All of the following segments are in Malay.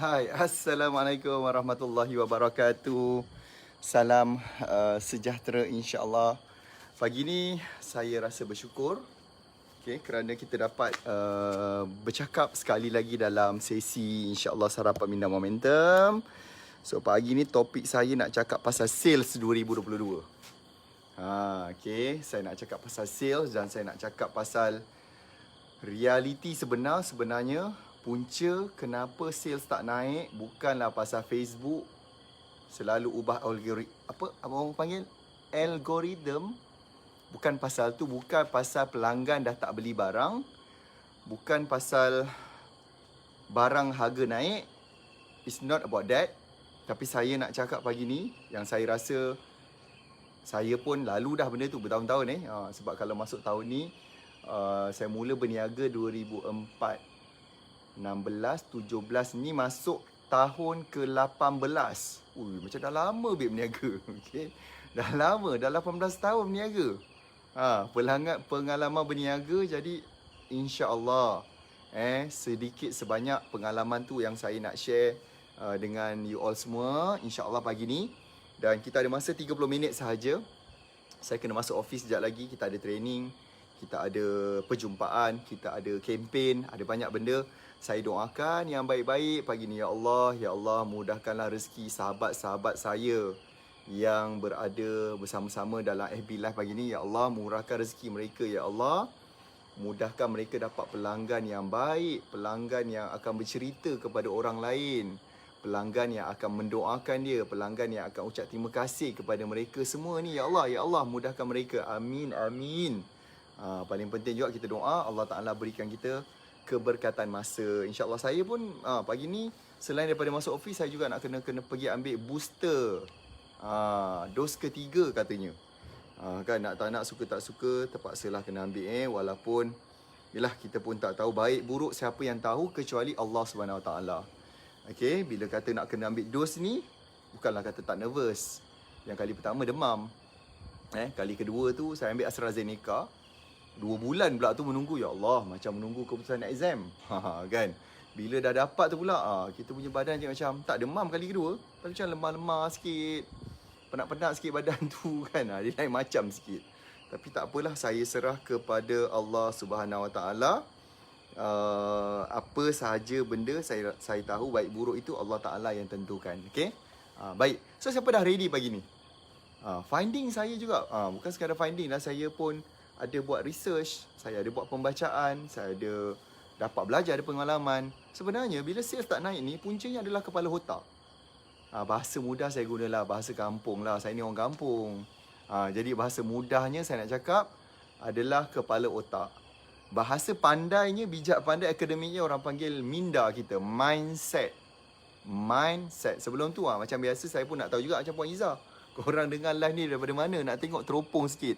Hai, Assalamualaikum warahmatullahi wabarakatuh. Salam sejahtera insya-Allah. Pagi ni saya rasa bersyukur kerana kita dapat bercakap sekali lagi dalam sesi insya-Allah Sarapan Minda Momentum. So pagi ni topik saya nak cakap pasal sales 2022. Saya nak cakap pasal sales dan saya nak cakap pasal realiti sebenarnya punca kenapa sales tak naik bukanlah pasal Facebook selalu ubah apa orang panggil algoritma. Bukan pasal tu, bukan pasal pelanggan dah tak beli barang, bukan pasal barang harga naik. It's not about that. Tapi saya nak cakap pagi ni yang saya rasa saya pun lalu dah benda tu bertahun-tahun sebab kalau masuk tahun ni saya mula berniaga 2004, 16, 17 ni masuk tahun ke-18. Macam dah lama babe berniaga. Dah lama, dah 18 tahun berniaga. Pengalaman berniaga, jadi insya-Allah sedikit sebanyak pengalaman tu yang saya nak share dengan you all semua insya-Allah pagi ni. Dan kita ada masa 30 minit sahaja. Saya kena masuk office sekejap lagi, kita ada training, kita ada perjumpaan, kita ada kempen, ada banyak benda. Saya doakan yang baik-baik pagi ni. Ya Allah, mudahkanlah rezeki sahabat-sahabat saya yang berada bersama-sama dalam FB Live pagi ni. Ya Allah, murahkan rezeki mereka. Ya Allah, mudahkan mereka dapat pelanggan yang baik, pelanggan yang akan bercerita kepada orang lain, pelanggan yang akan mendoakan dia, pelanggan yang akan ucap terima kasih kepada mereka semua ni. Ya Allah, mudahkan mereka. Amin, amin. Paling penting juga kita doa Allah Ta'ala berikan kita keberkatan masa. InsyaAllah saya pun pagi ni selain daripada masuk office, saya juga nak kena pergi ambil booster dos ketiga katanya. Kan nak tak nak, suka tak suka, terpaksalah kena ambil walaupun yelah kita pun tak tahu baik buruk siapa yang tahu kecuali Allah Subhanahu Wa Taala. Bila kata nak kena ambil dos ni, bukanlah kata tak nervous. Yang kali pertama demam. Kali kedua tu saya ambil AstraZeneca. 2 bulan pula tu menunggu. Ya Allah, macam menunggu keputusan exam. Kan? Bila dah dapat tu pula, kita punya badan macam tak demam kali kedua, tapi macam lemah-lemah sikit, penat-penat sikit badan tu kan. Dia lain macam sikit. Tapi tak apalah, saya serah kepada Allah Subhanahu Wa Taala. Apa sahaja benda saya tahu baik buruk itu Allah Taala yang tentukan. Baik. So siapa dah ready pagi ni? Finding saya juga, bukan sekadar finding lah, saya pun ada buat research, saya ada buat pembacaan, saya ada dapat belajar, ada pengalaman. Sebenarnya bila sales tak naik ni, puncanya adalah kepala otak. Bahasa mudah saya gunalah, bahasa kampung lah, saya ni orang kampung. Jadi bahasa mudahnya saya nak cakap adalah kepala otak. Bahasa pandainya, bijak pandai akademiknya orang panggil minda kita, mindset. Sebelum tu macam biasa saya pun nak tahu juga macam Puan Izzah. Korang dengar live ni daripada mana? Nak tengok teropong sikit.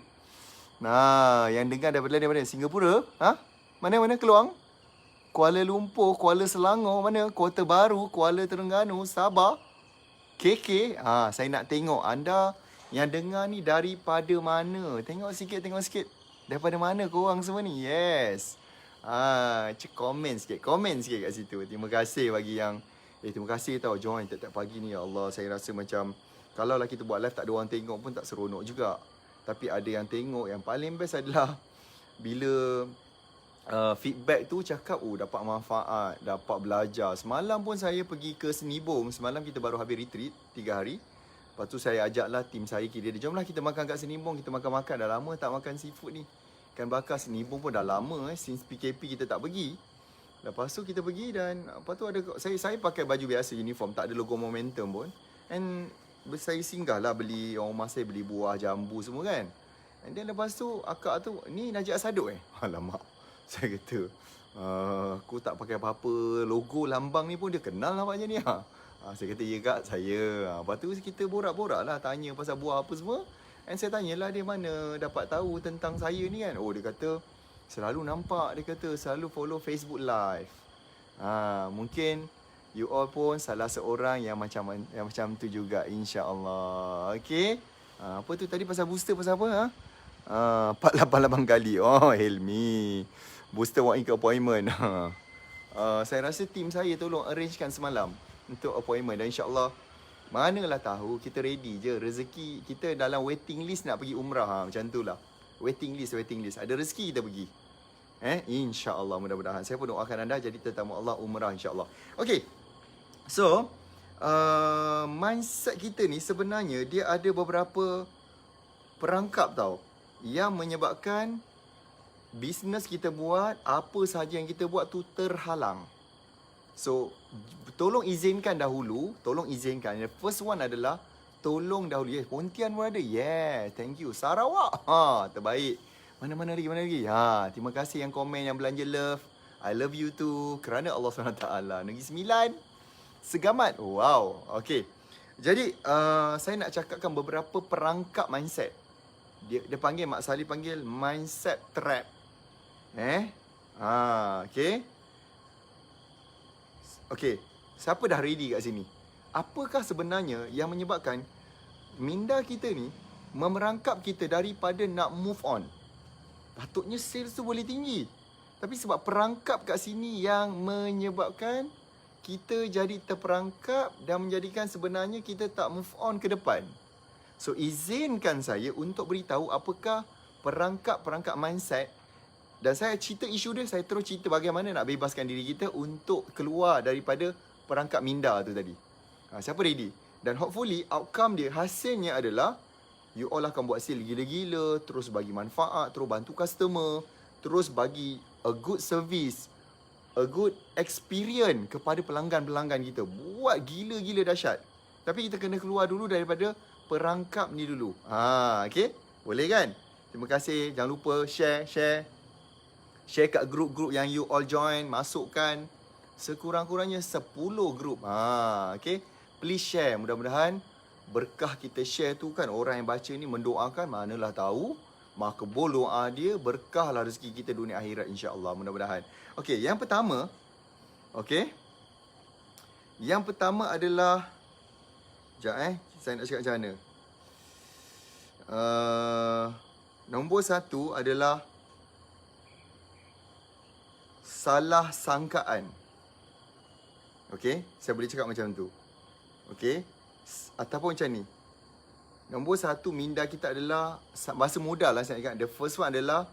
Yang dengar daripada Singapura, mana Keluang, Kuala Lumpur, Kuala Selangor, mana Kota Baru, Kuala Terengganu, Sabah, KK. Saya nak tengok anda yang dengar ni daripada mana. Tengok sikit. Daripada mana korang semua ni? Yes. Komen sikit kat situ. Terima kasih bagi yang terima kasih tau join tiap-tiap pagi ni. Ya Allah, saya rasa macam kalau lah kita buat live tak ada orang tengok pun tak seronok juga. Tapi ada yang tengok. Yang paling best adalah bila feedback tu cakap dapat manfaat, dapat belajar. Semalam pun saya pergi ke Senibong. Semalam kita baru habis retreat 3 hari. Lepas tu saya ajaklah tim saya, kira dia, jomlah kita makan kat Senibong. Kita makan-makan, dah lama tak makan seafood ni. Ikan bakar Senibong pun dah lama since PKP kita tak pergi. Lepas tu kita pergi dan lepas tu ada saya pakai baju biasa, uniform, tak ada logo Momentum pun. And saya singgah lah beli, orang rumah saya beli buah, jambu semua kan. And then lepas tu akak tu, ni Najib Asaduk Alamak, saya kata aku tak pakai apa-apa, logo lambang ni pun dia kenal nampaknya ni. Saya kata ya kak, saya. Lepas tu kita borak-borak lah, tanya pasal buah apa semua. And saya tanyalah dia mana dapat tahu tentang saya ni kan. Dia kata selalu nampak, dia kata selalu follow Facebook Live. Mungkin you all pun salah seorang yang macam tu juga, insya-Allah. Apa tu tadi pasal booster, pasal apa? 488 kali. Helmi. Booster walk-in appointment. Saya rasa tim saya tolong arrangekan semalam. untuk appointment. Dan insyaAllah, manalah tahu, kita ready je. Rezeki kita dalam waiting list nak pergi umrah. Macam tu lah. Waiting list. Ada rezeki kita pergi. InsyaAllah, mudah-mudahan. Saya pun doakan anda jadi tetamu Allah umrah insyaAllah. Okay. So, mindset kita ni sebenarnya dia ada beberapa perangkap tau, yang menyebabkan bisnes kita buat, apa sahaja yang kita buat tu terhalang. So, tolong izinkan dahulu. The first one adalah tolong dahulu. Yes, Pontian pun ada. Yeah, thank you. Sarawak. Terbaik. Mana lagi? Terima kasih yang komen, yang belanja love. I love you too. Kerana Allah SWT. Negeri Sembilan. Segamat. Wow. Okay. Jadi, saya nak cakapkan beberapa perangkap mindset. Dia panggil, Mak Salih panggil mindset trap. Okay. Okay. Siapa dah ready kat sini? Apakah sebenarnya yang menyebabkan minda kita ni memerangkap kita daripada nak move on? Patutnya sales tu boleh tinggi. Tapi sebab perangkap kat sini yang menyebabkan kita jadi terperangkap dan menjadikan sebenarnya kita tak move on ke depan. So, izinkan saya untuk beritahu apakah perangkap-perangkap mindset. Dan saya cerita isu dia, saya terus cerita bagaimana nak bebaskan diri kita untuk keluar daripada perangkap minda tu tadi. Siapa ready? Dan hopefully outcome dia, hasilnya adalah you all akan buat sale gila-gila, terus bagi manfaat, terus bantu customer, terus bagi a good service, a good experience kepada pelanggan-pelanggan kita. Buat gila-gila dahsyat. Tapi kita kena keluar dulu daripada perangkap ni dulu. Okay? Boleh kan? Terima kasih. Jangan lupa share kat grup-grup yang you all join. Masukkan sekurang-kurangnya 10 grup. Okay? Please share. Mudah-mudahan berkah kita share tu kan, orang yang baca ni mendoakan, manalah tahu makbul doa dia, berkahlah rezeki kita dunia akhirat insya-Allah, mudah-mudahan. Okey, yang pertama, yang pertama adalah saya nak cakap macam mana? Nombor 1 adalah salah sangkaan. Okey, saya boleh cakap macam tu. Okey, ataupun macam ni. Nombor 1, minda kita adalah, bahasa mudah lah saya cakap. The first one adalah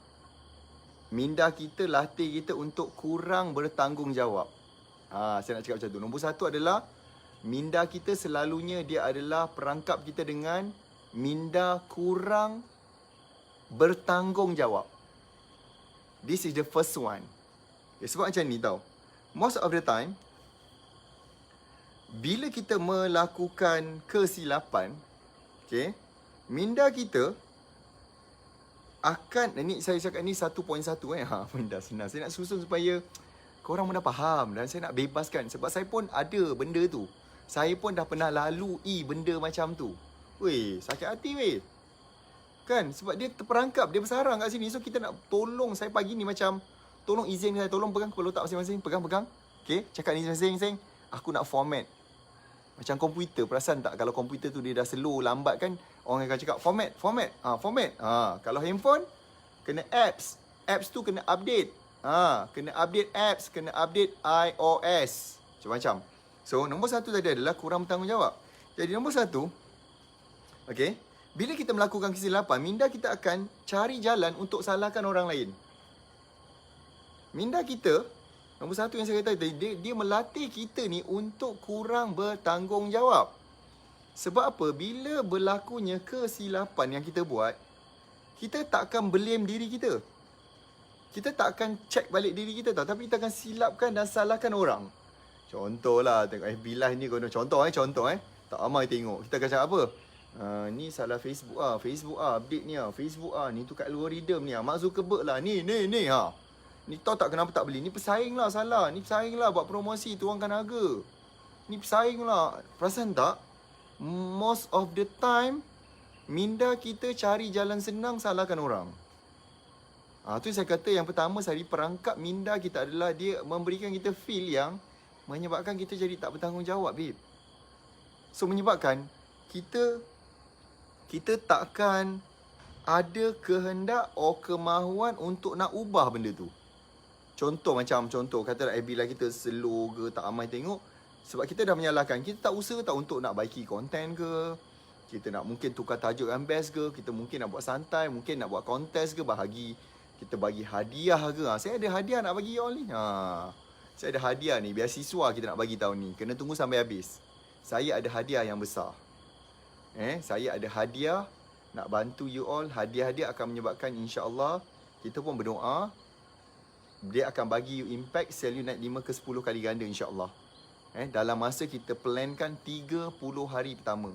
minda kita, latih kita untuk kurang bertanggungjawab. Saya nak cakap macam tu. Nombor 1 adalah minda kita selalunya dia adalah perangkap kita dengan minda kurang bertanggungjawab. This is the first one. Sebab macam ni tau. Most of the time, bila kita melakukan kesilapan, minda kita akan, ini saya cakap ni 1.1 benda senang. Saya nak susun supaya korang pun dah faham dan saya nak bebaskan. Sebab saya pun ada benda tu. Saya pun dah pernah lalui benda macam tu. Weh, sakit hati weh. Kan, sebab dia terperangkap, dia bersarang kat sini. So kita nak tolong, saya pagi ni macam, tolong izin saya, tolong pegang kepala otak masing-masing. Pegang. Cakap ni masing-masing. Aku nak format. Macam komputer, perasan tak kalau komputer tu dia dah slow, lambat kan, orang akan cakap format. Kalau handphone kena apps tu kena update. Kena update apps, kena update iOS. Macam-macam. So nombor 1 tadi adalah kurang bertanggungjawab. Jadi nombor 1, bila kita melakukan kesilapan, minda kita akan cari jalan untuk salahkan orang lain. Minda kita, nombor 1 yang saya kata tadi, dia melatih kita ni untuk kurang bertanggungjawab. Sebab apa? Bila berlakunya kesilapan yang kita buat, kita tak akan blame diri kita. Kita tak akan check balik diri kita tau. Tapi kita akan silapkan dan salahkan orang. Contohlah, tengok FB Live ni. Contoh. Tak ramai tengok. Kita akan cakap apa? Ni salah Facebook Facebook update ni Facebook ni tu kat algorithm ni Mark Zuckerberg lah. Ni Ni tahu tak kenapa tak beli? Ni pesaing lah salah. Ni pesaing lah buat promosi, turunkan harga. Ni pesaing lah. Perasan tak? Most of the time, minda kita cari jalan senang salahkan orang. Tu saya kata yang pertama sekali, perangkap minda kita adalah dia memberikan kita feel yang menyebabkan kita jadi tak bertanggungjawab, babe. So menyebabkan kita takkan ada kehendak atau kemahuan untuk nak ubah benda tu. Contoh katalah FB Live kita slow ke, tak ramai tengok. Sebab kita dah menyalahkan. Kita tak usaha tak untuk nak baiki konten ke. Kita nak mungkin tukar tajuk yang best ke. Kita mungkin nak buat santai. Mungkin nak buat kontes ke. Bahagi kita bagi hadiah ke. Saya ada hadiah nak bagi you all ni. Saya ada hadiah ni. Beasiswa kita nak bagi tahun ni. Kena tunggu sampai habis. Saya ada hadiah yang besar. Saya ada hadiah nak bantu you all. Hadiah-hadiah akan menyebabkan insya-Allah kita pun berdoa dia akan bagi you impact, sell you naik 5 ke 10 kali ganda insya-Allah. Dalam masa kita plankan 30 hari pertama.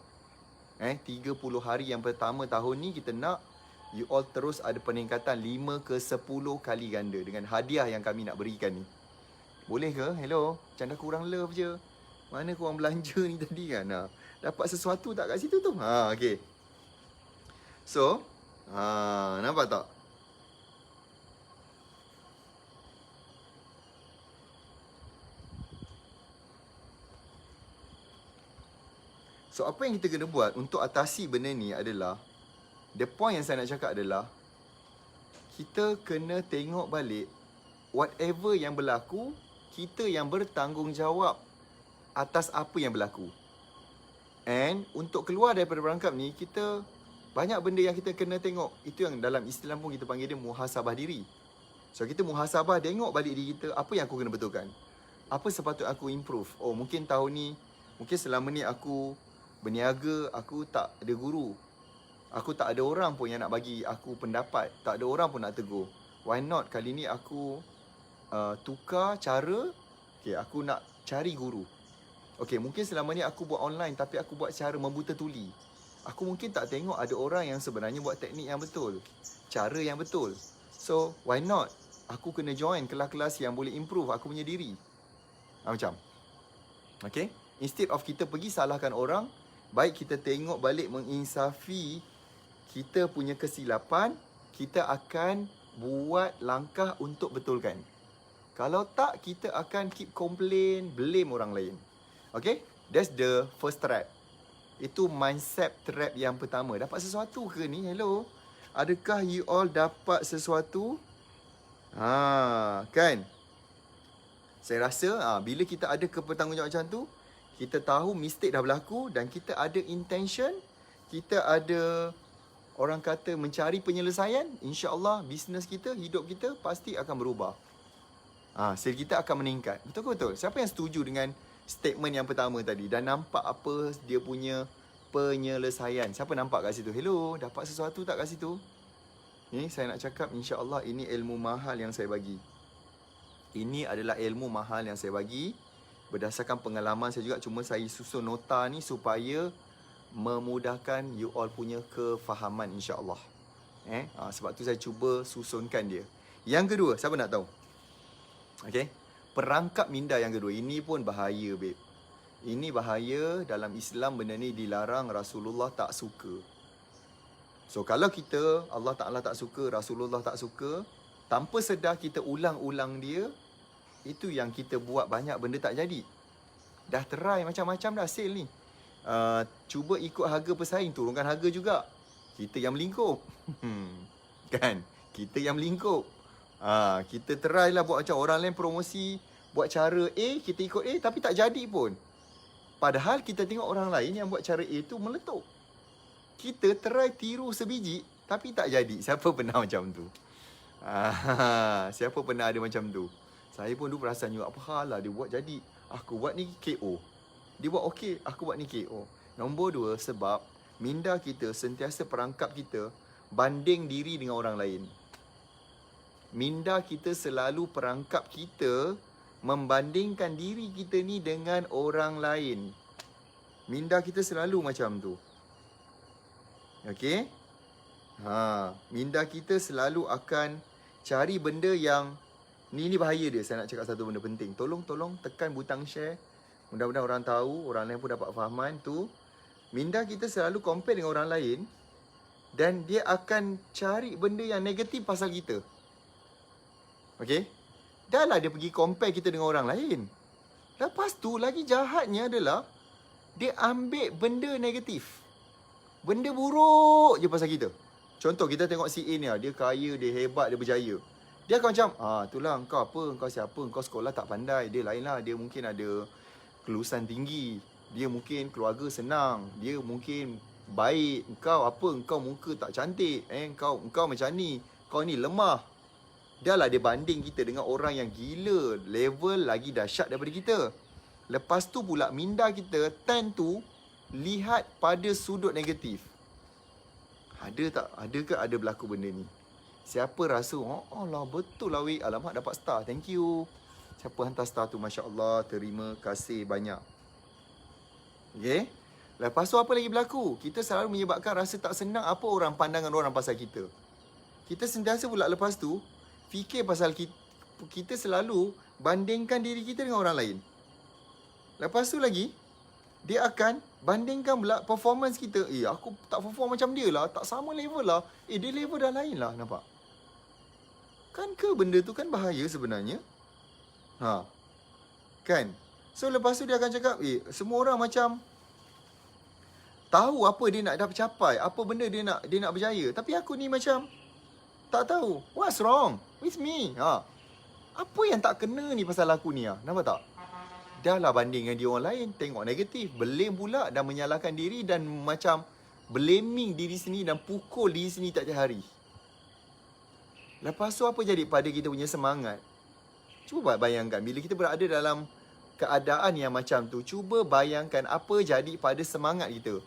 30 hari yang pertama tahun ni kita nak you all terus ada peningkatan 5 ke 10 kali ganda dengan hadiah yang kami nak berikan ni. Boleh ke? Hello, macam dah kurang love je. Mana korang belanja ni tadi kan? Dapat sesuatu tak kat situ tu? Okay. So, nampak tak? So, apa yang kita kena buat untuk atasi benda ni adalah, the point yang saya nak cakap adalah, kita kena tengok balik, whatever yang berlaku, kita yang bertanggungjawab atas apa yang berlaku. And untuk keluar daripada perangkap ni, kita banyak benda yang kita kena tengok. Itu yang dalam Islam pun kita panggil dia muhasabah diri. So, kita muhasabah, tengok balik diri kita, apa yang aku kena betulkan? Apa sepatut aku improve? Oh, mungkin tahun ni, mungkin selama ni aku berniaga, aku tak ada guru. Aku tak ada orang pun yang nak bagi aku pendapat. Tak ada orang pun nak tegur. Why not kali ni aku tukar cara. Okay, aku nak cari guru. Okay, mungkin selama ni aku buat online, tapi aku buat cara membuta tuli. Aku mungkin tak tengok ada orang yang sebenarnya buat teknik yang betul, cara yang betul. So, why not aku kena join kelas-kelas yang boleh improve aku punya diri. Macam. Okay, instead of kita pergi salahkan orang, baik kita tengok balik, menginsafi kita punya kesilapan, kita akan buat langkah untuk betulkan. Kalau tak, kita akan keep complain, blame orang lain. Okay, that's the first trap. Itu mindset trap yang pertama. Dapat sesuatu ke ni? Hello? Adakah you all dapat sesuatu? Kan? Saya rasa bila kita ada kebertanggungjawab macam tu, kita tahu mistake dah berlaku dan kita ada intention, kita ada orang kata mencari penyelesaian, insya-Allah bisnes kita, hidup kita pasti akan berubah. Sale kita akan meningkat. Betul ke betul? Siapa yang setuju dengan statement yang pertama tadi dan nampak apa dia punya penyelesaian? Siapa nampak kat situ? Hello, dapat sesuatu tak kat situ? Ni saya nak cakap, insya-Allah ini ilmu mahal yang saya bagi. Ini adalah ilmu mahal yang saya bagi. Berdasarkan pengalaman saya juga, cuma saya susun nota ni supaya memudahkan you all punya kefahaman insya-Allah. Sebab tu saya cuba susunkan dia. Yang kedua, siapa nak tahu? Okay, perangkap minda yang kedua. Ini pun bahaya, babe. Ini bahaya. Dalam Islam benda ni dilarang, Rasulullah tak suka. So kalau kita, Allah Ta'ala tak suka, Rasulullah tak suka, tanpa sedar kita ulang-ulang dia, itu yang kita buat banyak benda tak jadi. Dah try macam-macam dah sale ni. Cuba ikut harga pesaing, turunkan harga juga. Kita yang melingkup. Kan? Kita yang melingkup. Kita try lah buat macam orang lain promosi, buat cara A, kita ikut A tapi tak jadi pun. Padahal kita tengok orang lain yang buat cara A tu meletup. Kita try tiru sebiji tapi tak jadi. Siapa pernah macam tu? Siapa pernah ada macam tu? Saya pun dulu perasan juga, apa hal lah dia buat jadi. Aku buat ni KO. Dia buat okey, aku buat ni KO. Nombor dua, sebab minda kita sentiasa perangkap kita banding diri dengan orang lain. Minda kita selalu perangkap kita membandingkan diri kita ni dengan orang lain. Minda kita selalu macam tu. Okey? Minda kita selalu akan cari benda yang Ni bahaya dia. Saya nak cakap satu benda penting. Tolong tekan butang share. Mudah-mudahan orang tahu, orang lain pun dapat fahaman tu. Minda kita selalu compare dengan orang lain dan dia akan cari benda yang negatif pasal kita. Okey? Dah lah dia pergi compare kita dengan orang lain. Lepas tu lagi jahatnya adalah dia ambil benda negatif. Benda buruk je pasal kita. Contoh kita tengok si A ni, dia kaya, dia hebat, dia berjaya. Dia akan macam, itulah engkau apa, engkau siapa, engkau sekolah tak pandai. Dia lain lah, dia mungkin ada kelulusan tinggi, dia mungkin keluarga senang, dia mungkin baik, engkau muka tak cantik, engkau macam ni, kau ni lemah. Dah lah dia banding kita dengan orang yang gila, level lagi dahsyat daripada kita. Lepas tu pula minda kita tend to lihat pada sudut negatif. Ada berlaku benda ni? Siapa rasa, Allah betul lah weh, alamak dapat star, thank you. Siapa hantar star tu, Masya Allah, terima kasih banyak. Okay. Lepas tu apa lagi berlaku? Kita selalu menyebabkan rasa tak senang apa pandangan orang pasal kita. Kita sentiasa pula lepas tu fikir pasal kita selalu bandingkan diri kita dengan orang lain. Lepas tu lagi, dia akan bandingkan pula performance kita. Aku tak perform macam dia lah, tak sama level lah. Dia level dah lain lah, nampak? Kan benda tu kan bahaya sebenarnya? Kan? So lepas tu dia akan cakap, semua orang macam tahu apa dia nak capai, apa benda dia nak berjaya. Tapi aku ni macam tak tahu. What's wrong with me? Apa yang tak kena ni pasal aku ni? Nampak tak? Dah lah banding dengan dia orang lain, tengok negatif, blame pula dan menyalahkan diri dan macam blaming diri sendiri dan pukul diri sendiri tiap-tiap hari. Lepas tu apa jadi pada kita punya semangat? Cuba bayangkan bila kita berada dalam keadaan yang macam tu, cuba bayangkan apa jadi pada semangat kita.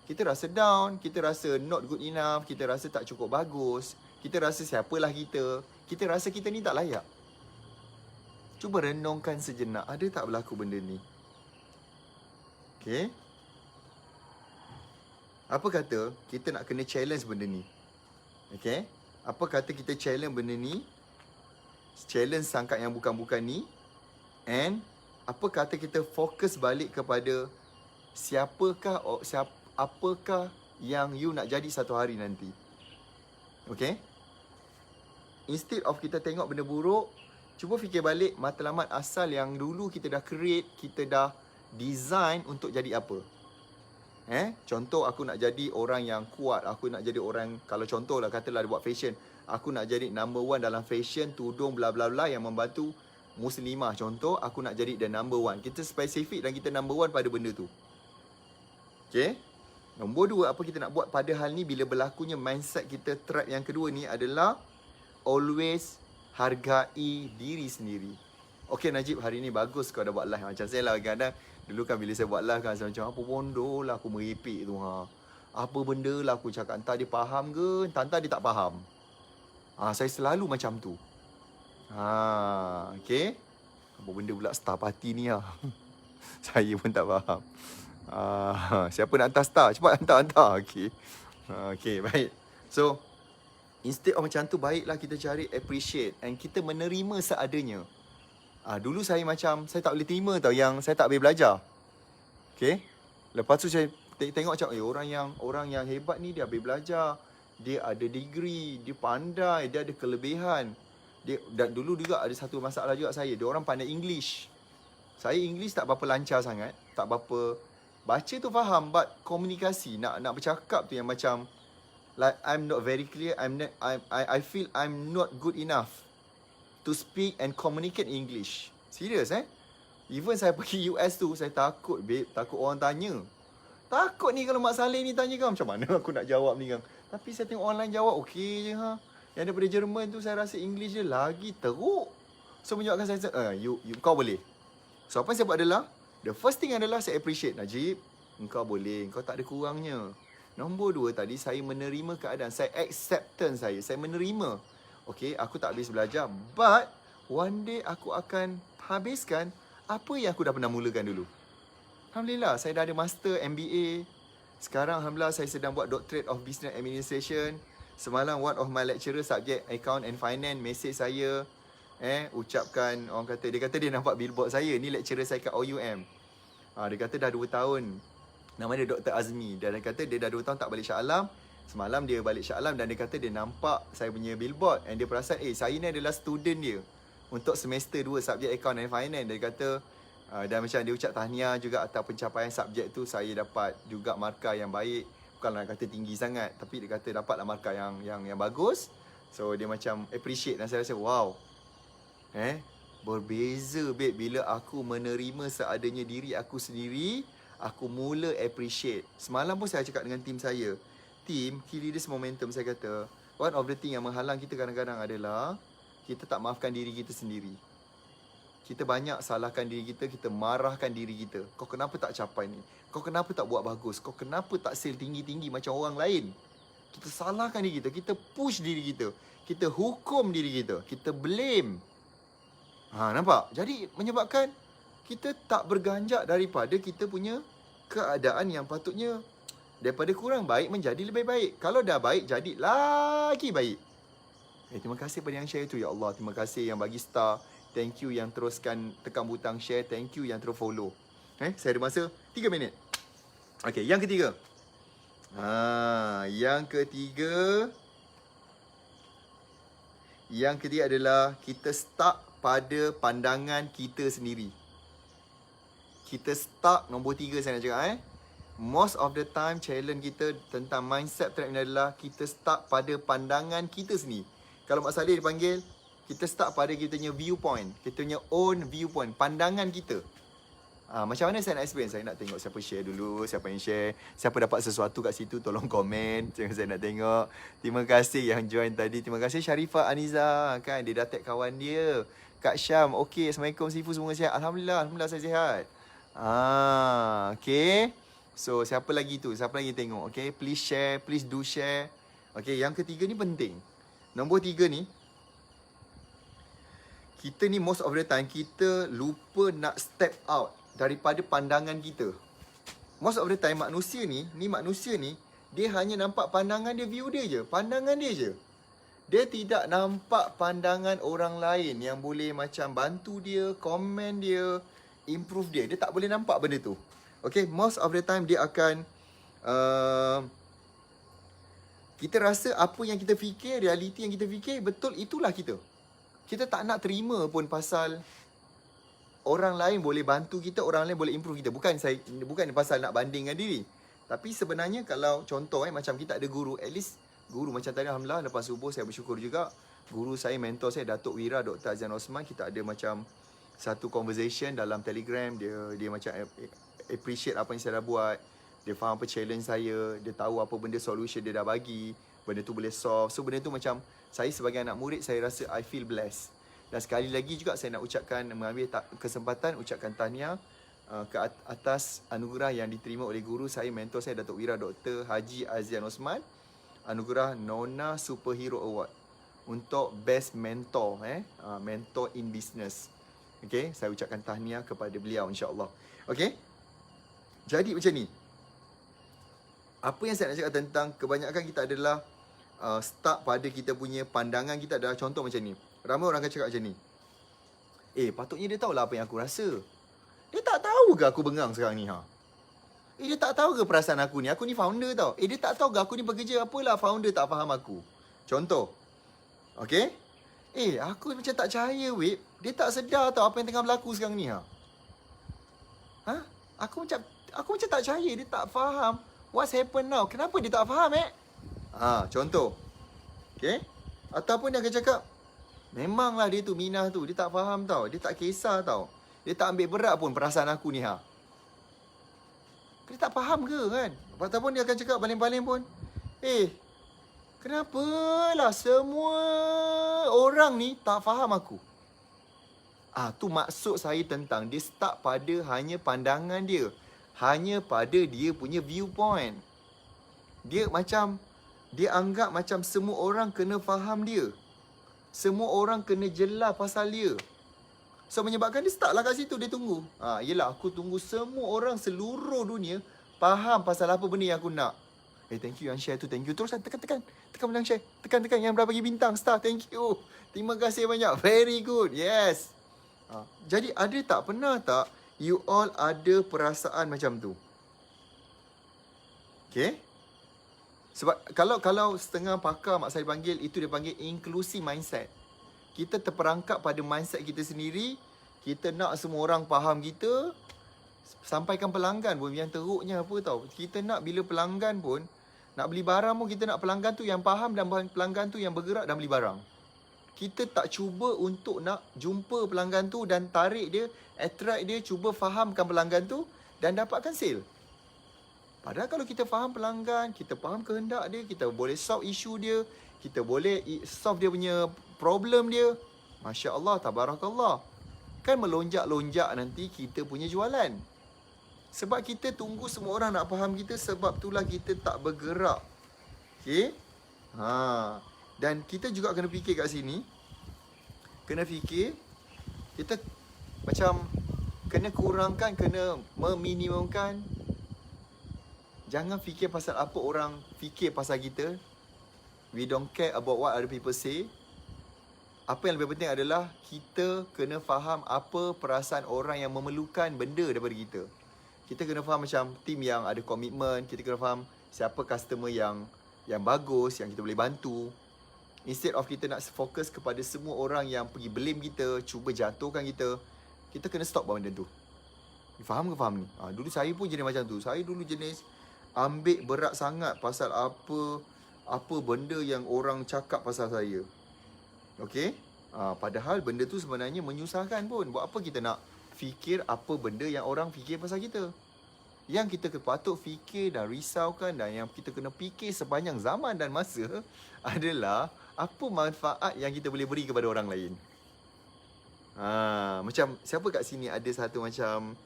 Kita rasa down, kita rasa not good enough, kita rasa tak cukup bagus, kita rasa siapalah kita rasa kita ni tak layak. Cuba renungkan sejenak, ada tak berlaku benda ni? Okay. Apa kata kita nak kena challenge benda ni? Okay. Apa kata kita challenge benda ni? Challenge sangkat yang bukan-bukan ni. And apa kata kita fokus balik kepada apakah yang you nak jadi satu hari nanti? Okay. Instead of kita tengok benda buruk, cuba fikir balik matlamat asal yang dulu kita dah create, kita dah design untuk jadi apa. Contoh aku nak jadi orang yang kuat, aku nak jadi orang, kalau contoh lah katalah dia buat fashion, aku nak jadi number one dalam fashion, tudung bla bla bla yang membantu muslimah. Contoh aku nak jadi the number one. Kita spesifik dan kita number one pada benda tu. Okay. Nombor dua, apa kita nak buat pada hal ni bila berlakunya mindset kita trap yang kedua ni adalah always hargai diri sendiri. Okay Najib, hari ni bagus kau dah buat live. Macam saya lah kadang dulu kan bila saya buat live kan, saya macam apa bodoh lah aku merepek tu. Apa benda lah aku cakap, entah dia faham ke, entah dia tak faham. Saya selalu macam tu. Okay. Apa benda pula star party ni lah. Saya pun tak faham. Siapa nak hantar star? Cepat hantar. Okay. Okay, baik. So, instead of macam tu, baiklah kita cari appreciate and kita menerima seadanya. Dulu saya macam, saya tak boleh terima tau yang saya tak boleh belajar. Okay. Lepas tu saya tengok macam, orang yang hebat ni dia boleh belajar. Dia ada degree, dia pandai, dia ada kelebihan. Dan dulu juga ada satu masalah juga saya. Dia orang pandai English. Saya English tak berapa lancar sangat. Tak berapa, baca tu faham, but komunikasi, nak bercakap tu yang macam, like I'm not very clear, I feel I'm not good enough to speak and communicate English. Serius Even saya pergi US tu, saya takut babe, takut orang tanya. Takut ni kalau Mak Saleh ni tanya kan, macam mana aku nak jawab ni kan. Tapi saya tengok orang lain jawab, okey je Yang daripada Jerman tu saya rasa English dia lagi teruk. So menyebabkan saya, kau boleh. So apa yang saya buat adalah, the first thing adalah saya appreciate, Najib, engkau boleh, engkau tak ada kurangnya. Nombor dua tadi, saya menerima keadaan, saya acceptance saya menerima. Okay, aku tak habis belajar, but one day aku akan habiskan apa yang aku dah pernah mulakan dulu. Alhamdulillah, saya dah ada master MBA. Sekarang Alhamdulillah saya sedang buat Doctorate of Business Administration. Semalam one of my lecturer subject Account and Finance message saya, ucapkan, dia kata dia nampak billboard saya. Ni lecturer saya kat OUM. Dia kata dah 2 tahun. Nama dia Dr. Azmi. Dia kata dia dah 2 tahun tak balik Shah Alam. Semalam dia balik Shah Alam dan dia kata dia nampak saya punya billboard. And dia perasan, saya ni adalah student dia untuk semester 2 subjek Account and Finance. Dia kata, dan macam dia ucap tahniah juga atas pencapaian subjek tu. Saya dapat juga markah yang baik. Bukanlah nak kata tinggi sangat, tapi dia kata dapatlah markah yang bagus. So dia macam appreciate dan saya rasa wow. Berbeza babe, bila aku menerima seadanya diri aku sendiri, aku mula appreciate. Semalam pun saya cakap dengan tim saya. Tim, key leaders momentum, saya kata, one of the thing yang menghalang kita kadang-kadang adalah kita tak maafkan diri kita sendiri. Kita banyak salahkan diri kita, kita marahkan diri kita. Kau kenapa tak capai ni? Kau kenapa tak buat bagus? Kau kenapa tak sale tinggi-tinggi macam orang lain? Kita salahkan diri kita, kita push diri kita, kita hukum diri kita, kita blame. Nampak? Jadi menyebabkan kita tak berganjak daripada kita punya keadaan yang patutnya daripada kurang baik menjadi lebih baik. Kalau dah baik, jadi lagi baik. Terima kasih pada yang share tu, ya Allah. Terima kasih yang bagi star. Thank you yang teruskan tekan butang share. Thank you yang terus follow. Saya ada masa 3 minit. Okey, yang ketiga. Yang ketiga adalah kita stuck pada pandangan kita sendiri. Kita stuck, nombor 3 saya nak cakap. Most of the time challenge kita tentang mindset trap ni adalah kita stuck pada pandangan kita sendiri. Kalau Mak Saleh dipanggil, kita stuck pada kita punya viewpoint, kita punya own viewpoint, pandangan kita. Macam mana saya nak explain? Saya nak tengok siapa share dulu, siapa yang share, siapa dapat sesuatu kat situ, tolong komen. Saya nak tengok. Terima kasih yang join tadi. Terima kasih Sharifah Aniza, kan dia dah tag kawan dia. Kak Syam, okey, Assalamualaikum Sifu, semua sihat? Alhamdulillah, saya sihat. Okay. So, siapa lagi tu? Siapa lagi tengok? Okay, please share, please do share. Okay, yang ketiga ni penting. Nombor 3 ni, kita ni most of the time, kita lupa nak step out daripada pandangan kita. Most of the time, manusia ni, dia hanya nampak pandangan dia, view dia je. Pandangan dia je. Dia tidak nampak pandangan orang lain yang boleh macam bantu dia, komen dia, improve dia. Dia tak boleh nampak benda tu. Okay, most of the time dia akan kita rasa apa yang kita fikir, realiti yang kita fikir, betul itulah kita. Kita tak nak terima pun pasal orang lain boleh bantu kita, orang lain boleh improve kita. Bukan pasal nak bandingkan diri. Tapi sebenarnya kalau contoh macam kita ada guru, at least guru macam tadi, alhamdulillah lepas subuh saya bersyukur juga. Guru saya, mentor saya, Datuk Wira, Dr. Azan Osman, kita ada macam satu conversation dalam Telegram. Dia macam appreciate apa yang saya dah buat. Dia faham apa challenge saya. Dia tahu apa benda solution dia dah bagi. Benda tu boleh solve. So benda tu macam saya sebagai anak murid, saya rasa I feel blessed. Dan sekali lagi juga saya nak ucapkan, mengambil kesempatan ucapkan tahniah ke atas anugerah yang diterima oleh guru saya, mentor saya, Datuk Wira, Dr. Haji Azan Osman. Anugerah Nona Superhero Award untuk Best Mentor, Mentor in Business. Okay, saya ucapkan tahniah kepada beliau, insyaAllah. Okay, jadi macam ni. Apa yang saya nak cakap tentang kebanyakan kita adalah stuck pada kita punya pandangan kita adalah contoh macam ni. Ramai orang akan cakap macam ni. Patutnya dia tahulah apa yang aku rasa. Dia tak tahu ke aku bengang sekarang ni, dia tak tahu ke perasaan aku ni? Aku ni founder tau. Dia tak tahu ke aku ni bekerja apalah, founder tak faham aku. Contoh. Okay? Aku macam tak percaya, weh. Dia tak sedar tau apa yang tengah berlaku sekarang ni, Aku macam tak percaya, dia tak faham what's happen now. Kenapa dia tak faham, contoh. Okay? Ataupun dia akan cakap, memanglah dia tu, Minah tu, dia tak faham tau. Dia tak kisah tau. Dia tak ambil berat pun perasaan aku ni, Dia tak faham ke, kan? Ataupun dia akan cakap baling-baling pun, kenapalah semua orang ni tak faham aku? Tu maksud saya tentang dia stuck pada hanya pandangan dia. Hanya pada dia punya viewpoint. Dia anggap macam semua orang kena faham dia. Semua orang kena jelas pasal dia. So menyebabkan dia stuck lah kat situ, dia tunggu. Yelah, aku tunggu semua orang seluruh dunia faham pasal apa benda yang aku nak. Thank you yang share tu, thank you. Terus tekan butang share. Tekan yang berapa bagi bintang, star, thank you. Terima kasih banyak, very good, yes. Jadi ada tak, pernah tak you all ada perasaan macam tu? Okay. Sebab kalau setengah pakar Mak saya panggil, itu dia panggil inclusive mindset. Kita terperangkap pada mindset kita sendiri. Kita nak semua orang faham kita. Sampaikan pelanggan pun, yang teruknya apa tau, kita nak bila pelanggan pun nak beli barang pun, kita nak pelanggan tu yang faham dan pelanggan tu yang bergerak dan beli barang. kita tak cuba untuk nak jumpa pelanggan tu dan tarik dia, attract dia, cuba fahamkan pelanggan tu dan dapatkan sale. Padahal kalau kita faham pelanggan, kita faham kehendak dia, kita boleh solve isu dia, kita boleh solve dia punya problem dia. Masya Allah, tabarakallah. Kan melonjak-lonjak nanti kita punya jualan. Sebab kita tunggu semua orang nak faham kita, sebab itulah kita tak bergerak. Okay? Dan kita juga kena fikir kat sini. Kena fikir, kita macam kena kurangkan, kena meminimumkan. Jangan fikir pasal apa orang fikir pasal kita. We don't care about what other people say. Apa yang lebih penting adalah kita kena faham apa perasaan orang yang memerlukan benda daripada kita. Kita kena faham macam team yang ada komitmen. Kita kena faham siapa customer yang bagus, yang kita boleh bantu. Instead of kita nak fokus kepada semua orang yang pergi blame kita, cuba jatuhkan kita, kita kena stop benda tu. Faham ke faham ni? Dulu saya pun jenis macam tu. Saya dulu jenis ambil berat sangat pasal apa benda yang orang cakap pasal saya. Okey? Padahal benda tu sebenarnya menyusahkan pun. Buat apa kita nak fikir apa benda yang orang fikir pasal kita? Yang kita patut fikir dan risaukan dan yang kita kena fikir sepanjang zaman dan masa adalah apa manfaat yang kita boleh beri kepada orang lain. Macam siapa kat sini ada satu macam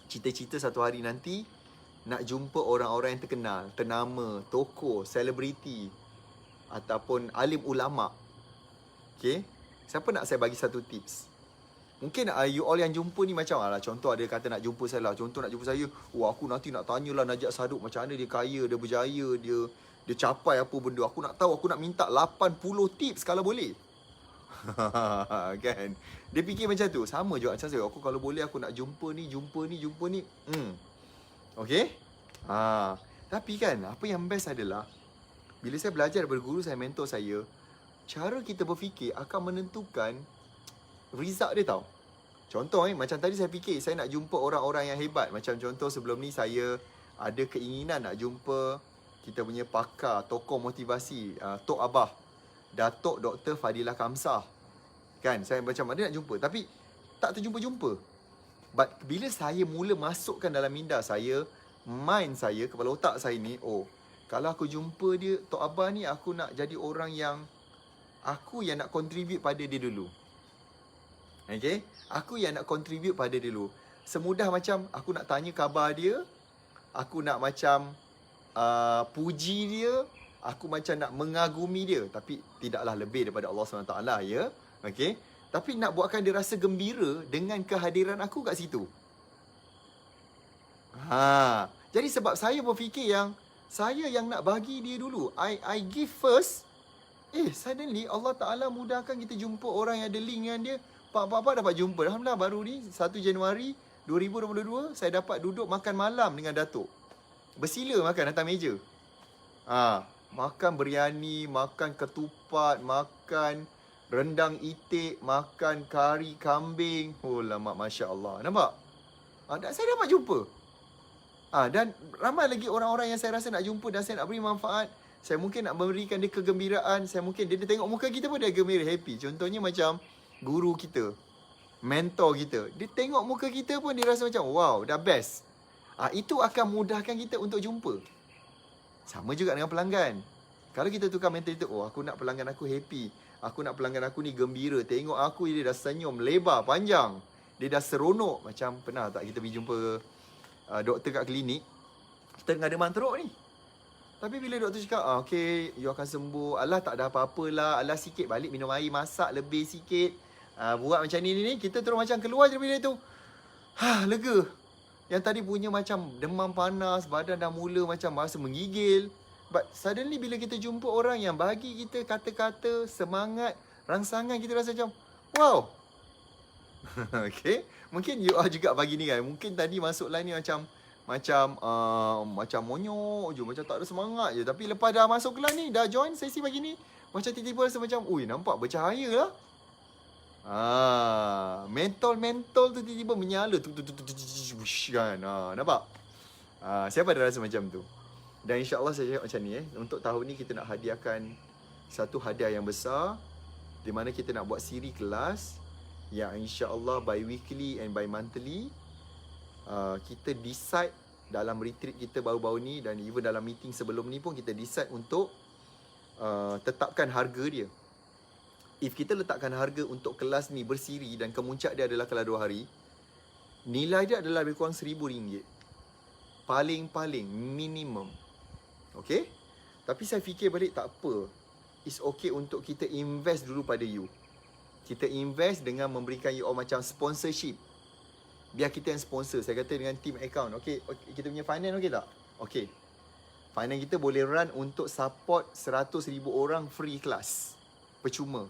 cita-cita satu hari nanti nak jumpa orang-orang yang terkenal, ternama, tokoh, selebriti ataupun alim ulama. Okay? Siapa nak saya bagi satu tips? Mungkin you all yang jumpa ni macam contoh ada kata nak jumpa saya lah. Contoh nak jumpa saya, aku nanti nak tanyalah Najat Saduk macam mana dia kaya, dia berjaya, dia capai apa benda. Aku nak tahu, aku nak minta 80 tips kalau boleh. Kan? Dia fikir macam tu. Sama juga macam saya. Aku kalau boleh aku nak jumpa ni. Okay? Tapi kan, apa yang best adalah bila saya belajar daripada guru saya, mentor saya, cara kita berfikir akan menentukan result dia tau. Contoh macam tadi saya fikir saya nak jumpa orang-orang yang hebat. Macam contoh sebelum ni saya ada keinginan nak jumpa kita punya pakar, tokoh motivasi, Tok Abah, Datuk Dr. Fadilah Kamsah. Kan, saya macam ada nak jumpa tapi tak terjumpa-jumpa. But bila saya mula masukkan dalam minda saya, mind saya, kepala otak saya ni, kalau aku jumpa dia, Tok Abah ni, aku nak jadi orang yang aku yang nak contribute pada dia dulu. Okay? Aku yang nak contribute pada dia dulu. Semudah macam aku nak tanya khabar dia, aku nak macam puji dia, aku macam nak mengagumi dia. Tapi tidaklah lebih daripada Allah SWT, ya. Okay? Tapi nak buatkan dia rasa gembira dengan kehadiran aku kat situ. Jadi sebab saya berfikir yang saya yang nak bagi dia dulu. I give first. Suddenly Allah Ta'ala mudahkan kita jumpa orang yang ada link dengan dia. Pak dapat jumpa. Alhamdulillah baru ni 1 Januari 2022 saya dapat duduk makan malam dengan Datuk. Bersila makan atas meja. Makan biryani, makan ketupat, makan rendang itik, makan kari kambing. Lama, Masya Allah. Nampak? Saya dapat jumpa. Dan ramai lagi orang-orang yang saya rasa nak jumpa dan saya nak beri manfaat. Saya mungkin nak memberikan dia kegembiraan. Saya mungkin dia tengok muka kita pun dia gembira, happy. Contohnya macam guru kita, mentor kita. Dia tengok muka kita pun dia rasa macam wow, dah best. Itu akan mudahkan kita untuk jumpa. Sama juga dengan pelanggan. Kalau kita tukar mentaliti, aku nak pelanggan aku happy. Aku nak pelanggan aku ni gembira. Tengok aku dia dah senyum lebar, panjang. Dia dah seronok. Macam pernah tak kita pergi jumpa doktor kat klinik, kita tengah demam teruk ni. Tapi bila doktor cakap, okay, you akan sembuh. Alah, tak ada apa-apa lah. Alah, sikit balik minum air, masak lebih sikit. Buat macam ni. Kita terus macam keluar je daripada tu. Lega. Yang tadi punya macam demam panas, badan dah mula macam rasa menggigil. But suddenly bila kita jumpa orang yang bagi kita kata-kata, semangat, rangsangan, kita rasa macam, wow. Okay. Mungkin you all juga pagi ni kan. Mungkin tadi masuk line ni macam monyok je, macam tak ada semangat je. Tapi lepas dah masuk kelas ni, dah join sesi pagi ni, macam tiba-tiba rasa macam, nampak bercahaya lah. Mentol tu tiba-tiba menyala kan. Nampak? Siapa ada rasa macam tu? Dan insyaAllah saya cakap macam ni, untuk tahun ni kita nak hadiahkan satu hadiah yang besar, di mana kita nak buat siri kelas yang insya-Allah by weekly and by monthly. Kita decide dalam retreat kita baru-baru ni, dan even dalam meeting sebelum ni pun kita decide untuk tetapkan harga dia. If kita letakkan harga untuk kelas ni bersiri dan kemuncak dia adalah kelas 2 hari, nilai dia adalah lebih kurang RM1,000. Paling-paling minimum. Okay? Tapi saya fikir balik, tak apa. It's okay untuk kita invest dulu pada you. Kita invest dengan memberikan you all macam sponsorship. Biar kita yang sponsor. Saya kata dengan team account. Okay, kita punya finance okay tak? Okay. Finance kita boleh run untuk support 100,000 orang free class. Percuma.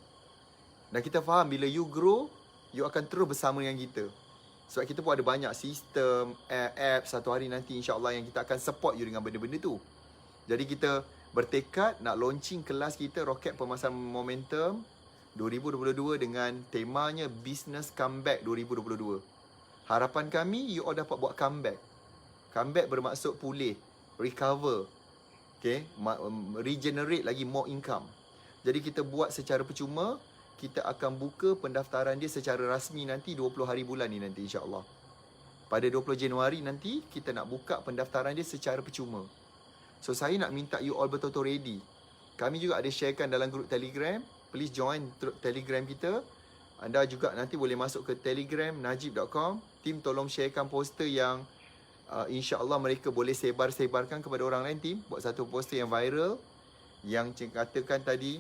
Dan kita faham bila you grow, you akan terus bersama dengan kita. Sebab kita pun ada banyak sistem, app satu hari nanti insya-Allah yang kita akan support you dengan benda-benda tu. Jadi kita bertekad nak launching kelas kita Roket Pemasaran Momentum 2022 dengan temanya Business Comeback 2022. Harapan kami you all dapat buat comeback. Comeback bermaksud pulih, recover, okay, regenerate lagi more income. Jadi kita buat secara percuma. Kita akan buka pendaftaran dia secara rasmi nanti 20 hari bulan ni nanti insya-Allah. Pada 20 Januari nanti kita nak buka pendaftaran dia secara percuma. So saya nak minta you all betul-betul ready. Kami juga ada sharekan dalam grup Telegram. Please join Telegram kita. Anda juga nanti boleh masuk ke Telegram najib.com. Tim tolong sharekan poster yang insya-Allah mereka boleh sebar-sebarkan kepada orang lain, tim. Buat satu poster yang viral yang katakan tadi,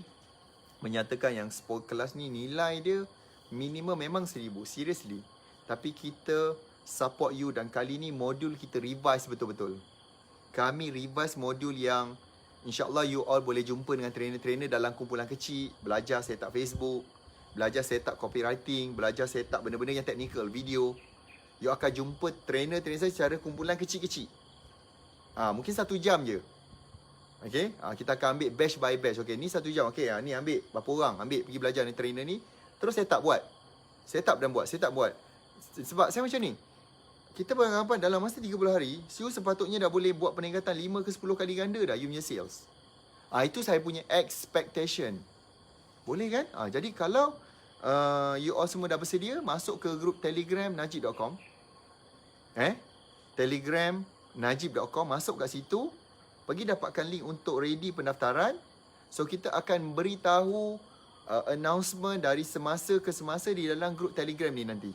menyatakan yang sport kelas ni nilai dia minimum memang 1,000. Seriously. Tapi kita support you, dan kali ni modul kita revise betul-betul. Kami revise modul yang insya-Allah you all boleh jumpa dengan trainer-trainer dalam kumpulan kecil. Belajar set up Facebook, belajar set up copywriting, belajar set up benda-benda yang technical, video. You akan jumpa trainer-trainer saya secara kumpulan kecil-kecil. Mungkin 1 jam je. Okay, kita akan ambil batch by batch. Okay, ni 1 jam. Okay, ni ambil berapa orang, ambil pergi belajar ni trainer ni. Terus set up buat. Set up dan buat, set up buat. Sebab saya macam ni, kita beranggapan dalam masa 30 hari, you sepatutnya dah boleh buat peningkatan 5 ke 10 kali ganda dah you punya sales. Itu saya punya expectation. Boleh kan? Jadi kalau you all semua dah bersedia, masuk ke grup Telegram najib.com. Telegram najib.com, masuk kat situ. Pergi dapatkan link untuk ready pendaftaran. So kita akan beritahu announcement dari semasa ke semasa di dalam grup Telegram ni nanti.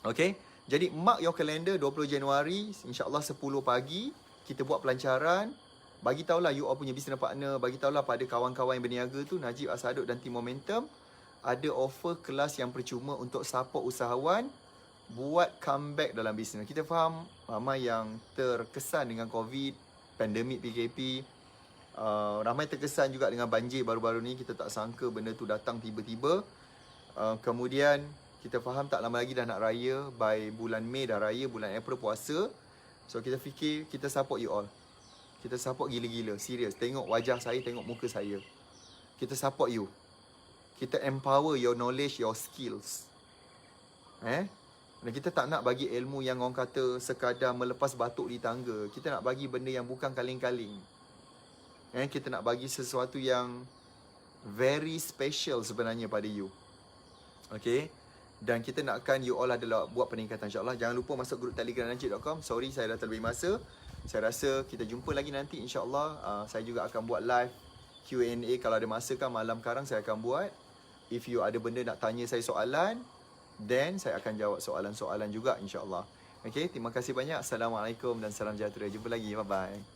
Okay. Jadi mark your calendar 20 Januari insya-Allah 10 pagi kita buat pelancaran. Bagi tahulah you all punya business partner, bagi tahulah pada kawan-kawan yang berniaga tu, Najib Asaduk dan tim Momentum ada offer kelas yang percuma untuk support usahawan buat comeback dalam bisnes. Kita faham ramai yang terkesan dengan COVID, pandemik PKP, ramai terkesan juga dengan banjir baru-baru ni. Kita tak sangka benda tu datang tiba-tiba. Kemudian kita faham tak lama lagi dah nak raya. By bulan Mei dah raya, bulan April puasa. So kita fikir kita support you all. Kita support gila-gila, serius. Tengok wajah saya, tengok muka saya. Kita support you. Kita empower your knowledge, your skills. Dan kita tak nak bagi ilmu yang orang kata sekadar melepas batuk di tangga. Kita nak bagi benda yang bukan kaling-kaling. Kita nak bagi sesuatu yang very special sebenarnya pada you. Okay. Dan kita nakkan you all adalah buat peningkatan insyaAllah. Jangan lupa masuk grup Telegram najib.com. Sorry saya dah terlebih masa. Saya rasa kita jumpa lagi nanti insyaAllah. Saya juga akan buat live Q&A. Kalau ada masa kan malam sekarang saya akan buat. If you ada benda nak tanya saya soalan, then saya akan jawab soalan-soalan juga insyaAllah. Okay, terima kasih banyak. Assalamualaikum dan salam sejahtera. Jumpa lagi. Bye-bye.